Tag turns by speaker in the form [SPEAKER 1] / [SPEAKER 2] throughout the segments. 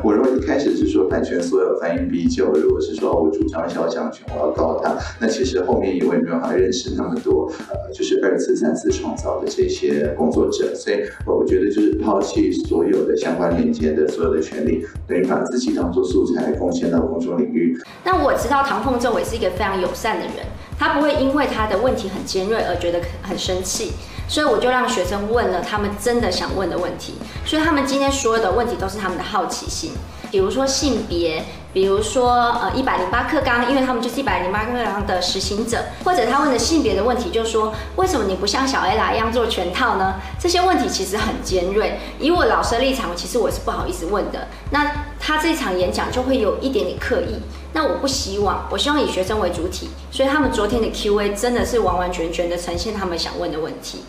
[SPEAKER 1] 我如果一开始是说版权所有翻译必究，如果是说我主张肖像权，我要告他，那其实后面也会没有办法认识那么多就是2次、3次创造的这些工作者，所以我觉得就是抛弃所有的相关连接的所有的权利，等于把自己当做素材贡献到公众领域。
[SPEAKER 2] 那我知道唐凤政委是一个非常友善的人，他不会因为他的问题很尖锐而觉得很生气，所以我就让学生问了他们真的想问的问题，所以他们今天所有的问题都是他们的好奇心，比如说性别，比如说108课纲，因为他们就是108课纲的实行者，或者他问的性别的问题，就是说为什么你不像小 Ella 一样做全套呢？这些问题其实很尖锐，以我老师的立场，其实我是不好意思问的。那他这场演讲就会有一点点刻意，那我不希望，我希望以学生为主体，所以他们昨天的 Q&A 真的是完完全全的呈现他们想问的问题。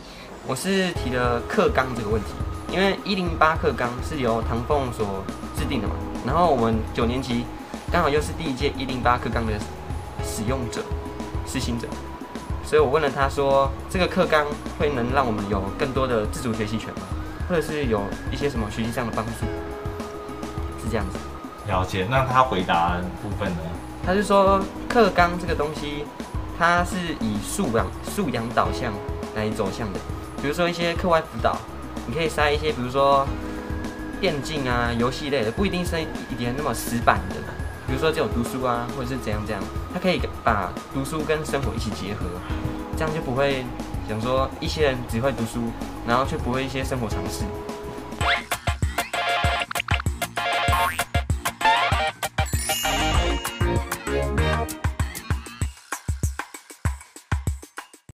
[SPEAKER 3] 我是提了课纲这个问题，因为108课纲是由唐凤所制定的嘛，然后我们9年级刚好又是第1届108课纲的使用者、实行者，所以我问了他说，这个课纲会能让我们有更多的自主学习权吗？或者是有一些什么学习上的帮助？是这样子。
[SPEAKER 4] 了解。那他回答的部分呢？
[SPEAKER 3] 他是说课纲这个东西，它是以素养导向来走向的。比如说一些课外辅导，你可以塞一些，比如说电竞啊、游戏类的，不一定是一点那么死板的。比如说只有读书啊，或者是怎样，它可以把读书跟生活一起结合，这样就不会想说一些人只会读书，然后却不会一些生活常识。